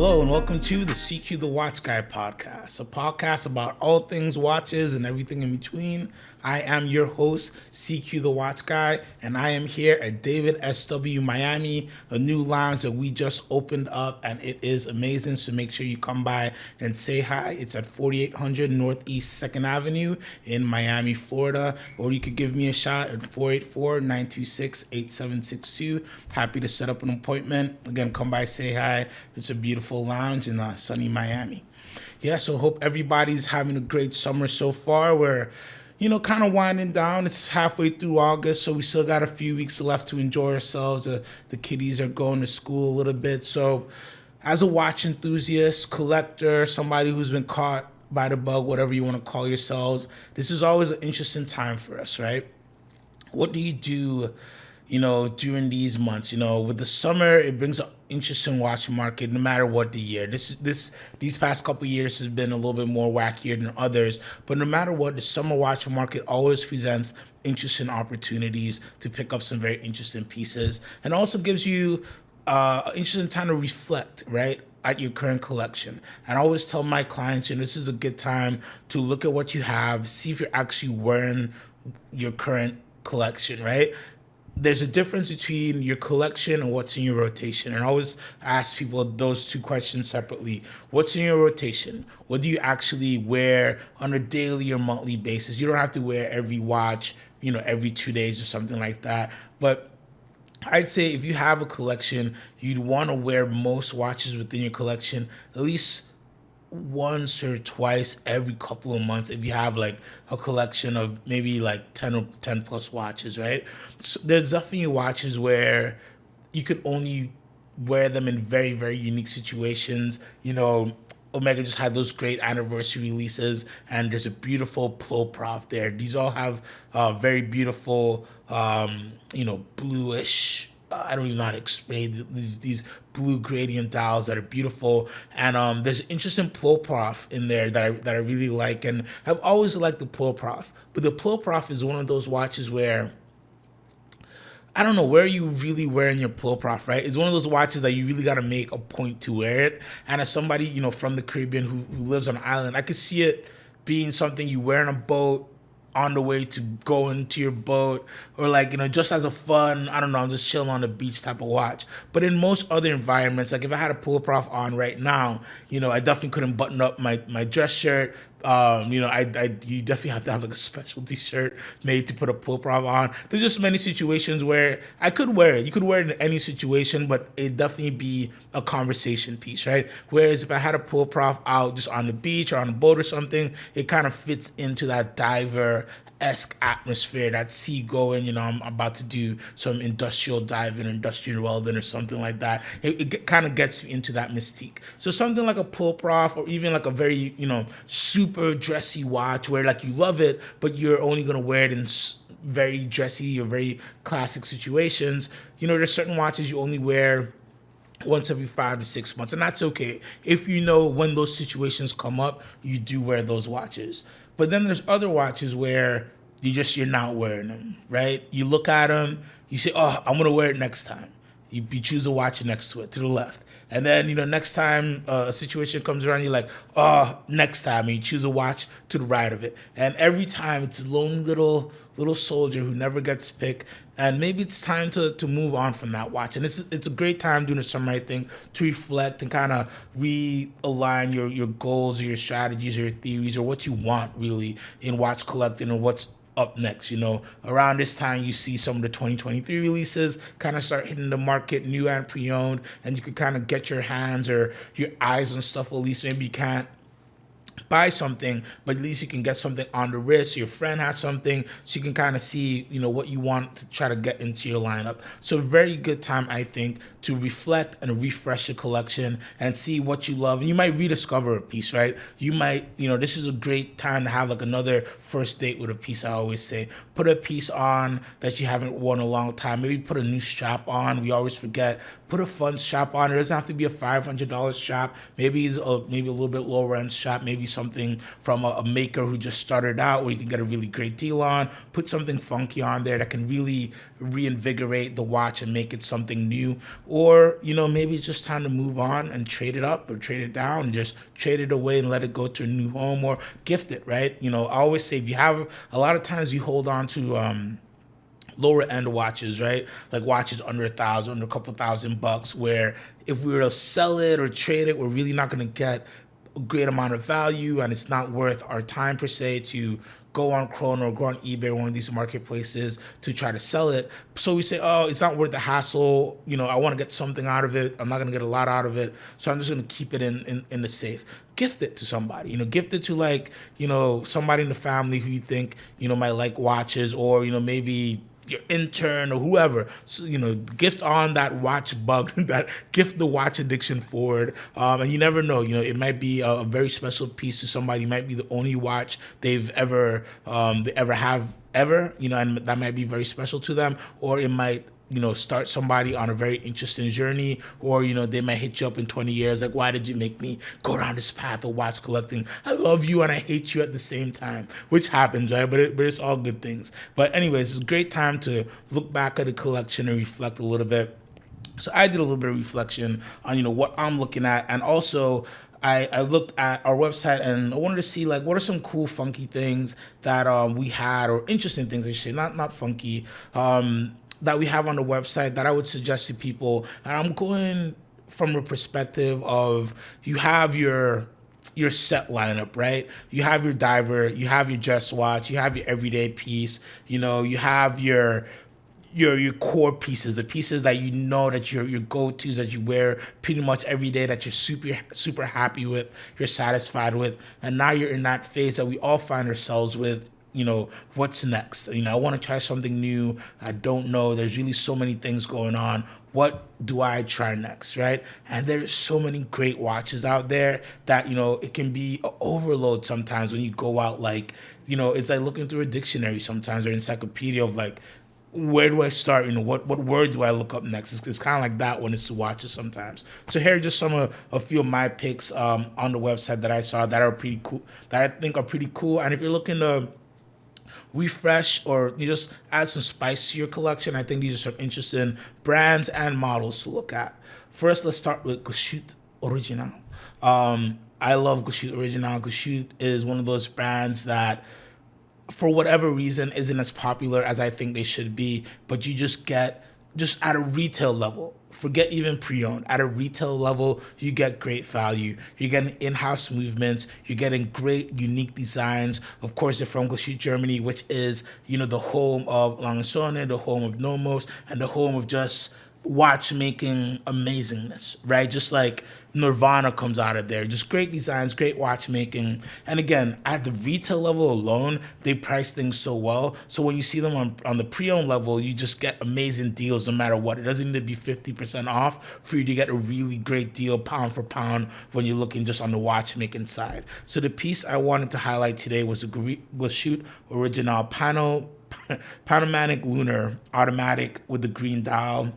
Hello and welcome to the CQ The Watch Guy podcast, a podcast about all things watches and everything in between. I am your host, CQ The Watch Guy, and I am here at DavidSW Miami, a new lounge that we just opened up, and it is amazing, so make sure you come by and say hi. It's at 4800 Northeast 2nd Avenue in Miami, Florida, or you could give me a shot at 484-926-8762. Happy to set up an appointment. Again, come by, say hi. It's a beautiful lounge in sunny Miami. Yeah, so hope everybody's having a great summer so far. We're kind of winding down. It's halfway through August, so we still got a few weeks left to enjoy ourselves. The kiddies are going to school a little bit. So as a watch enthusiast, collector, somebody who's been caught by the bug, whatever you want to call yourselves, this is always an interesting time for us, right? What do you do, during these months? With the summer, it brings an interesting watch market no matter what the year. These past couple of years has been a little bit more wackier than others, but no matter what, the summer watch market always presents interesting opportunities to pick up some very interesting pieces, and also gives you interesting time to reflect, right, at your current collection. And I always tell my clients, this is a good time to look at what you have, see if you're actually wearing your current collection, right? There's a difference between your collection and what's in your rotation. And I always ask people those two questions separately. What's in your rotation? What do you actually wear on a daily or monthly basis? You don't have to wear every watch, every 2 days or something like that. But I'd say if you have a collection, you'd want to wear most watches within your collection at least once or twice every couple of months if you have like a collection of maybe like 10 or 10 plus watches, right? So there's definitely watches where you could only wear them in very, very unique situations. Omega just had those great anniversary releases, and there's a beautiful Pro Prof there. These all have very beautiful, bluish, I don't even know how to explain these blue gradient dials that are beautiful, and there's an interesting Pro Prof in there that I really like, and I've always liked the Pro Prof. But the Pro Prof is one of those watches where I don't know where you really wearing your Pro Prof, right? It's one of those watches that you really got to make a point to wear it. And as somebody from the Caribbean who lives on an island, I could see it being something you wear on a boat, on the way to go into your boat, or just as a fun, I don't know, I'm just chilling on the beach type of watch. But in most other environments, like if I had a Pull Prof on right now, I definitely couldn't button up my dress shirt. You definitely have to have like a specialty shirt made to put a Pull Prof on. There's just many situations where I could wear it. You could wear it in any situation, but it'd definitely be a conversation piece, right? Whereas if I had a Pull Prof out just on the beach or on a boat or something, it kind of fits into that diver-esque atmosphere, that sea going, I'm about to do some industrial diving, industrial welding or something like that. It kind of gets me into that mystique. So something like a Pull Prof, or even like a very, super dressy watch where you love it, but you're only going to wear it in very dressy or very classic situations. There's certain watches you only wear once every 5 to 6 months, and that's okay. If when those situations come up, you do wear those watches. But then there's other watches where you're not wearing them, right? You look at them, you say, oh, I'm going to wear it next time. You choose a watch next to it, to the left. And then, next time a situation comes around, you're like, oh, next time. And you choose a watch to the right of it. And every time it's a lonely little soldier who never gets picked. And maybe it's time to move on from that watch. And it's a great time during the summer, I think, to reflect and kind of realign your goals or your strategies or your theories or what you want really in watch collecting and what's up next. Around this time you see some of the 2023 releases kind of start hitting the market, new and pre-owned, and you could kind of get your hands or your eyes on stuff. At least maybe you can't buy something, but at least you can get something on the wrist. Your friend has something, so you can kind of see, what you want to try to get into your lineup. So a very good time, I think, to reflect and refresh your collection and see what you love. And you might rediscover a piece, right? You might, this is a great time to have another first date with a piece. I always say, put a piece on that you haven't worn in a long time. Maybe put a new strap on. We always forget put a fun shop on. It doesn't have to be a $500 shop. Maybe it's maybe a little bit lower end shop. Maybe something from a maker who just started out where you can get a really great deal on. Put something funky on there that can really reinvigorate the watch and make it something new. Or, maybe it's just time to move on and trade it up or trade it down and just trade it away and let it go to a new home or gift it, right? I always say if you have, a lot of times we hold on to lower end watches, right? Like watches under 1,000, under a couple $1,000, where if we were to sell it or trade it, we're really not going to get a great amount of value, and it's not worth our time per se to go on Chrono or go on eBay or one of these marketplaces to try to sell it. So we say, oh, it's not worth the hassle. I want to get something out of it. I'm not going to get a lot out of it. So I'm just going to keep it in the safe. Gift it to somebody, gift it to somebody in the family who you think, might like watches, or, maybe your intern or whoever. So, gift on that watch bug, that gift the watch addiction forward. And you never know, it might be a very special piece to somebody. It might be the only watch they've ever, and that might be very special to them. Or it might, start somebody on a very interesting journey, or, they might hit you up in 20 years. Like, why did you make me go down this path of watch collecting? I love you and I hate you at the same time, which happens, right? But it's all good things. But anyways, it's a great time to look back at the collection and reflect a little bit. So I did a little bit of reflection on, what I'm looking at. And also, I looked at our website and I wanted to see what are some cool, funky things that we had, or interesting things, I should say, not funky, that we have on the website that I would suggest to people. And I'm going from a perspective of, you have your set lineup, right? You have your diver, you have your dress watch, you have your everyday piece, you have your core pieces, the pieces that that your go-tos that you wear pretty much every day, that you're super happy with, you're satisfied with. And now you're in that phase that we all find ourselves with. What's next? I want to try something new. I don't know. There's really so many things going on. What do I try next, right? And there's so many great watches out there that, it can be an overload sometimes when you go out. It's like looking through a dictionary sometimes, or encyclopedia of where do I start? What word do I look up next? It's kind of like that when it's to watches sometimes. So here are just a few of my picks on the website that I saw that are pretty cool, that I think are pretty cool. And if you're looking to refresh or you just add some spice to your collection, I think these are some interesting brands and models to look at. First, let's start with Gachute Original. I love Gachute Original. Gachute is one of those brands that, for whatever reason, isn't as popular as I think they should be, but you just at a retail level, forget even pre-owned, at a retail level, you get great value. You're getting in-house movements. You're getting great, unique designs. Of course, they're from Gachute, Germany, which is, the home of Lange & Söhne, the home of Nomos, and the home of just watchmaking amazingness, right? Just like Nirvana comes out of there. Just great designs, great watchmaking. And again, at the retail level alone, they price things so well. So when you see them on the pre-owned level, you just get amazing deals no matter what. It doesn't need to be 50% off for you to get a really great deal pound for pound when you're looking just on the watchmaking side. So the piece I wanted to highlight today was a Gachute Original Panoramic Lunar Automatic with the green dial.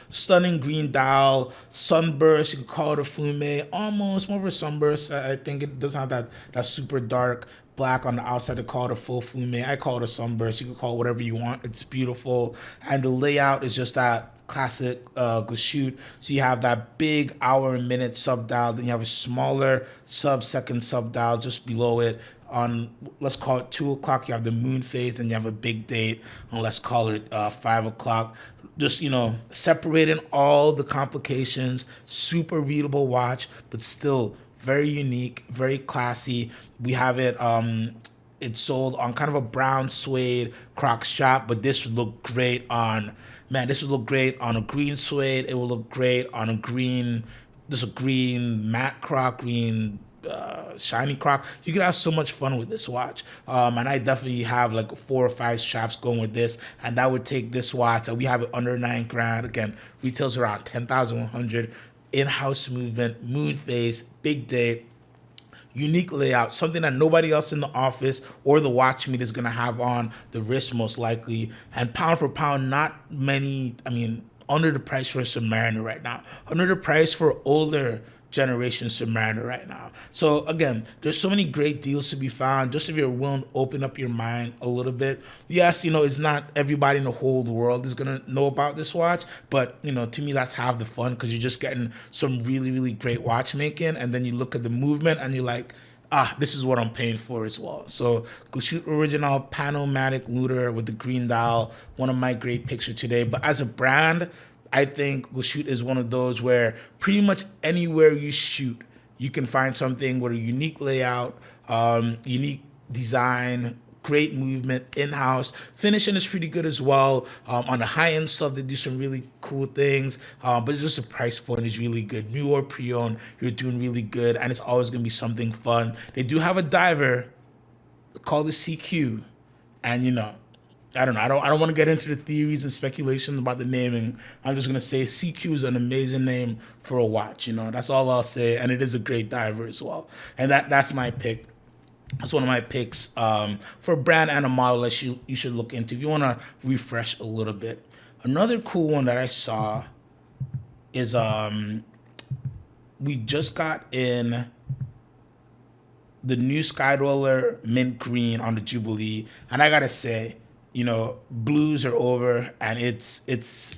Stunning green dial, sunburst, you could call it a fume, almost more of a sunburst. I think it doesn't have that super dark black on the outside to call it a full fume. I call it a sunburst. You can call it whatever you want. It's beautiful. And the layout is just that classic Gachute. So you have that big hour and minute sub dial, then you have a smaller sub-second sub dial just below it. On, let's call it 2 o'clock, you have the moon phase, and you have a big date on, let's call it 5 o'clock. Just, separating all the complications, super readable watch, but still very unique, very classy. We have it, it's sold on kind of a brown suede croc strap, but this would look great on, this would look great on a green suede. It will look great on a green matte croc, green shiny croc. You can have so much fun with this watch, and I definitely have 4 or 5 straps going with this, and that would take this watch, and we have it under $9,000. Again, retails around 10,100. In-house movement, moon phase, big date, unique layout, something that nobody else in the office or the watchmeet is going to have on the wrist most likely. And pound for pound, not many, under the price for a Submariner right now, under the price for older generation Submariner right now. So again, there's so many great deals to be found. Just if you're willing to open up your mind a little bit. Yes, it's not everybody in the whole world is gonna know about this watch, but to me that's half the fun, because you're just getting some really, really great watchmaking, and then you look at the movement and you're like, this is what I'm paying for as well. So Gushoot Original Panomatic Looter with the green dial, one of my great picks for today. But as a brand, I think Gushoot is one of those where pretty much anywhere you shoot, you can find something with a unique layout, unique design, great movement, in-house. Finishing is pretty good as well. On the high-end stuff, they do some really cool things, but it's just the price point is really good. New or pre-owned, you're doing really good, and it's always going to be something fun. They do have a diver called the CQ, and I don't know. I don't want to get into the theories and speculation about the naming. I'm just gonna say CQ is an amazing name for a watch. That's all I'll say, and it is a great diver as well. And that's my pick. That's one of my picks for a brand and a model that you should look into if you want to refresh a little bit. Another cool one that I saw is we just got in the new Skydweller mint green on the Jubilee, and I gotta say, blues are over, and it's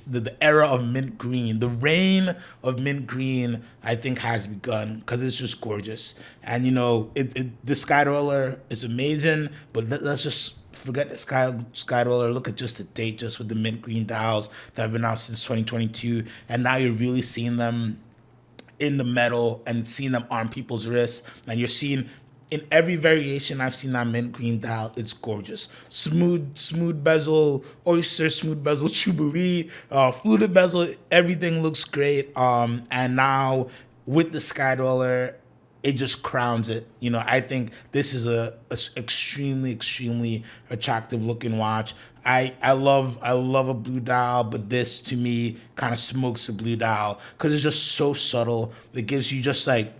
the era of mint green. The reign of mint green, I think, has begun, because it's just gorgeous. And the Skydweller is amazing, but let's just forget the Skydweller. Look at just the date, just with the mint green dials that have been out since 2022, and now you're really seeing them in the metal and seeing them on people's wrists, and you're seeing. In every variation I've seen that mint green dial, it's gorgeous. Smooth bezel, oyster smooth bezel, Jubilee, fluted bezel, everything looks great. And now with the Skydweller, it just crowns it. I think this is a extremely, extremely attractive looking watch. I love a blue dial, but this to me kind of smokes the blue dial, because it's just so subtle. It gives you just like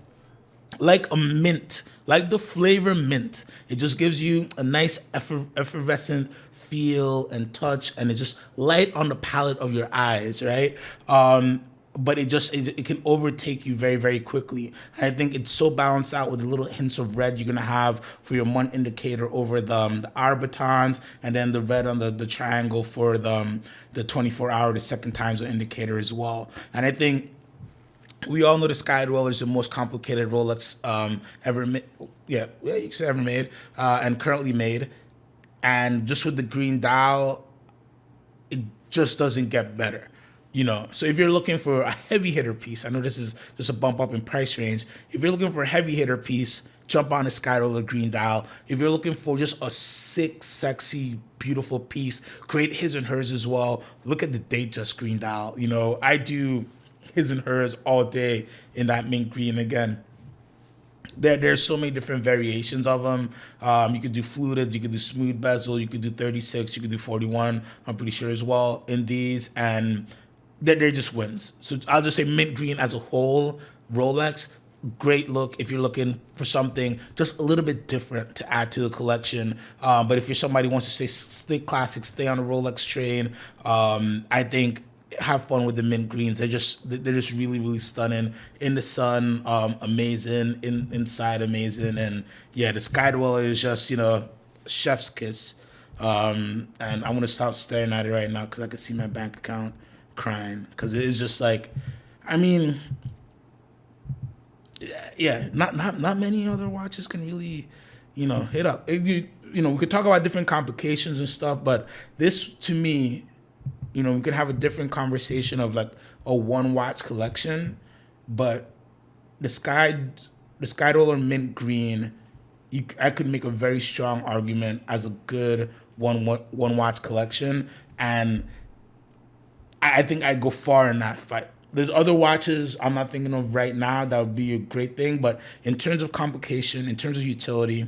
a mint, like the flavor mint. It just gives you a nice effervescent feel and touch, and it's just light on the palette of your eyes, right? But it can overtake you very, very quickly. And I think it's so balanced out with the little hints of red you're gonna have for your month indicator over the hour batons, and then the red on the triangle for the 24-hour, the second times the indicator as well. And I think we all know the Skydweller is the most complicated Rolex ever made. Yeah, you can say ever made, and currently made. And just with the green dial, it just doesn't get better. So if you're looking for a heavy hitter piece, I know this is just a bump up in price range. If you're looking for a heavy hitter piece, jump on the Skydweller green dial. If you're looking for just a sick, sexy, beautiful piece, great his and hers as well, look at the Datejust green dial. I do his and hers all day in that mint green. Again, there's so many different variations of them. You could do fluted, you could do smooth bezel, you could do 36, you could do 41, I'm pretty sure as well in these, and they're just wins. So I'll just say mint green as a whole, Rolex, great look if you're looking for something just a little bit different to add to the collection. But if you're somebody who wants to stay classic, stay on the Rolex train, I think have fun with the mint greens. They're just really, really stunning in the sun. Amazing inside, amazing. And yeah, the Skydweller is just chef's kiss. And I'm gonna stop staring at it right now because I can see my bank account crying, because it is just like, I mean, yeah, not many other watches can really hit up. We could talk about different complications and stuff, but this to me, we could have a different conversation of like a one watch collection, but the Skydweller mint green, I could make a very strong argument as a good one watch collection, and I think I'd go far in that fight. There's other watches I'm not thinking of right now that would be a great thing, but in terms of complication, in terms of utility,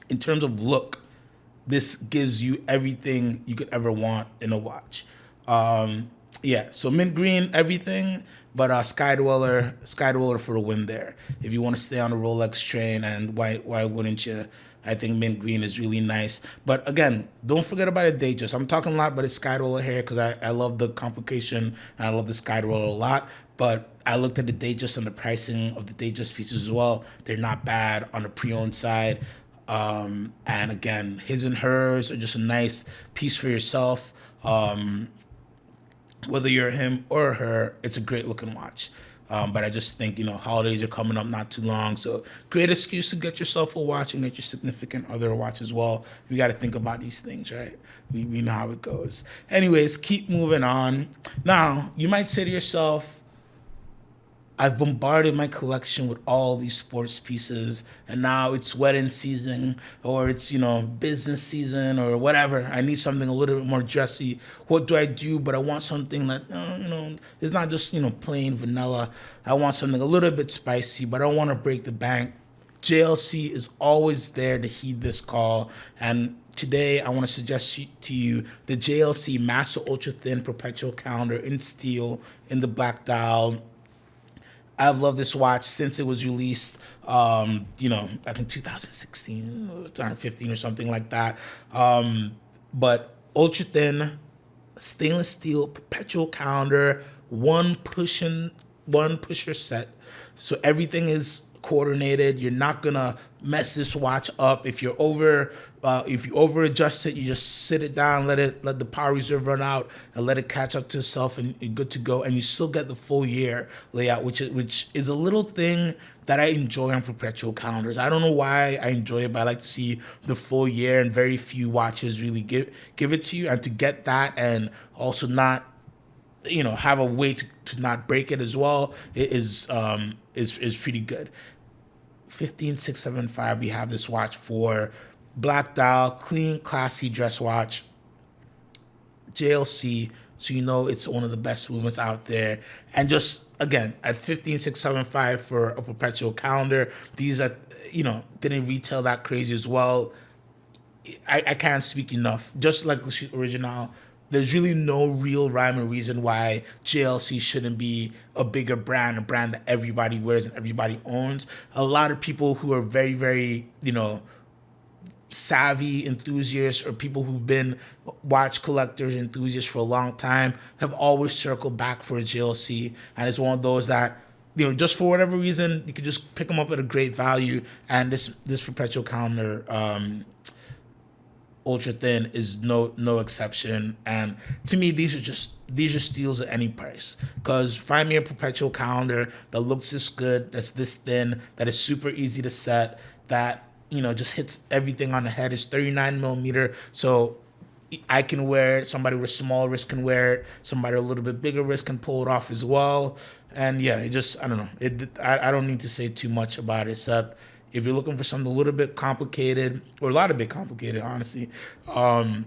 in terms of look, this gives you everything you could ever want in a watch. Yeah, so mint green, everything, but Skydweller for the win there. If you want to stay on the Rolex train, and why wouldn't you? I think mint green is really nice. But again, don't forget about a Datejust. I'm talking a lot about a sky roller here because I love the complication and I love the sky roller a lot. But I looked at the Datejust and the pricing of the Datejust pieces as well. They're not bad on the pre-owned side. And again, his and hers are just a nice piece for yourself. Whether you're him or her, it's a great looking watch. But I just think, holidays are coming up not too long. So great excuse to get yourself a watch and get your significant other a watch as well. We got to think about these things, right? We know how it goes. Anyways, keep moving on. Now, you might say to yourself, I've bombarded my collection with all these sports pieces, and now it's wedding season, or it's, business season, or whatever. I need something a little bit more dressy. What do I do? But I want something that, it's not just, plain vanilla. I want something a little bit spicy, but I don't want to break the bank. JLC is always there to heed this call, and today I want to suggest to you the JLC Master Ultra Thin Perpetual Calendar in steel in the black dial. I've loved this watch since it was released, back in 2016, 2015 or something like that. But ultra thin, stainless steel, perpetual calendar, one pusher set. So everything is coordinated. You're not gonna mess this watch up. If you over adjust it, you just sit it down, let the power reserve run out, and let it catch up to itself, and you're good to go. And you still get the full year layout, which is a little thing that I enjoy on perpetual calendars. I don't know why I enjoy it, but I like to see the full year, and very few watches really give it to you. And to get that, and also not, have a way to not break it as well, it is pretty good. 15675, we have this watch for black dial, clean, classy dress watch, JLC, so it's one of the best movements out there. And just, again, at 15675 for a perpetual calendar, these are, didn't retail that crazy as well. I can't speak enough. Just like the original, there's really no real rhyme or reason why JLC shouldn't be a bigger brand, a brand that everybody wears and everybody owns. A lot of people who are very, very, savvy enthusiasts, or people who've been watch collectors, enthusiasts for a long time, have always circled back for a JLC. And it's one of those that, just for whatever reason, you could just pick them up at a great value. And this perpetual calendar, ultra thin, is no exception. And to me, these are steals at any price, because find me a perpetual calendar that looks this good, that's this thin, that is super easy to set, that just hits everything on the head. It's 39 millimeter, so I can wear it. Somebody with small wrist can wear it. Somebody with a little bit bigger wrist can pull it off as well. And yeah, I don't know. I don't need to say too much about it, except if you're looking for something a little bit complicated, or a lot of bit complicated, honestly, but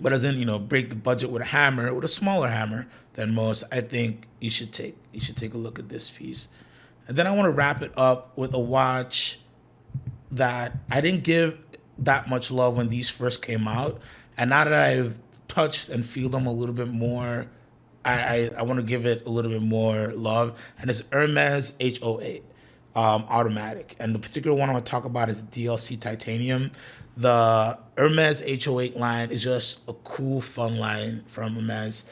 doesn't break the budget with a smaller hammer than most, I think you should take a look at this piece. And then I want to wrap it up with a watch that I didn't give that much love when these first came out, and now that I've touched and feel them a little bit more, I want to give it a little bit more love. And it's Hermes H08. Automatic. And the particular one I want to talk about is DLC Titanium. The Hermes H08 line is just a cool, fun line from Hermes.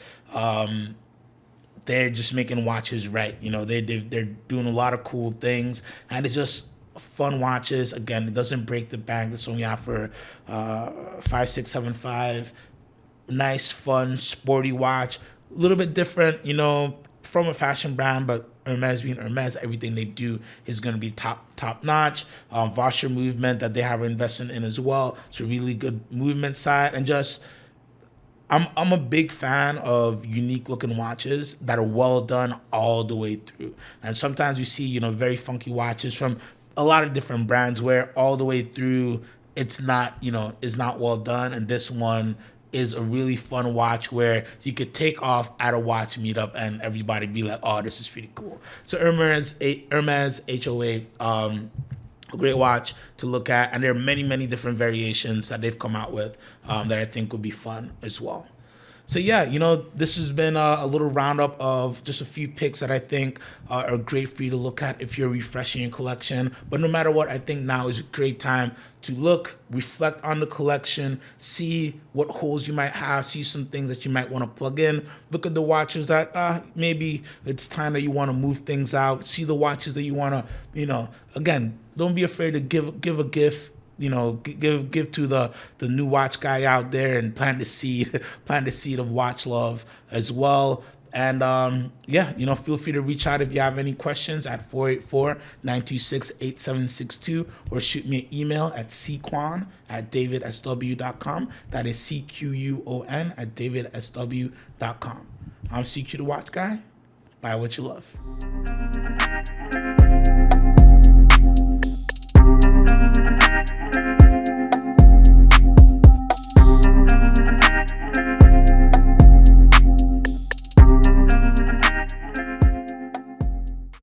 They're just making watches right. They're doing a lot of cool things, and it's just fun watches. Again, it doesn't break the bank. This one we have for 5675. Nice, fun, sporty watch. A little bit different, from a fashion brand, but Hermes being Hermes, everything they do is going to be top notch. Washer movement that they have invested in as well. It's a really good movement side, and just I'm a big fan of unique looking watches that are well done all the way through. And sometimes we see very funky watches from a lot of different brands where all the way through it's not well done, and this one is a really fun watch where you could take off at a watch meetup and everybody be like, oh, this is pretty cool. So Hermes H08, a great watch to look at. And there are many, many different variations that they've come out with that I think would be fun as well. So yeah, this has been a little roundup of just a few picks that I think are great for you to look at if you're refreshing your collection. But no matter what, I think now is a great time to look, reflect on the collection, see what holes you might have, see some things that you might want to plug in. Look at the watches that maybe it's time that you want to move things out. See the watches that you want to, again, don't be afraid to give a gift. Give to the new watch guy out there, and plant the seed of watch love as well. And feel free to reach out if you have any questions at 484-926-8762, or shoot me an email at cquan@davidsw.com. That is CQUON@davidsw.com. I'm CQ the Watch Guy. Buy what you love.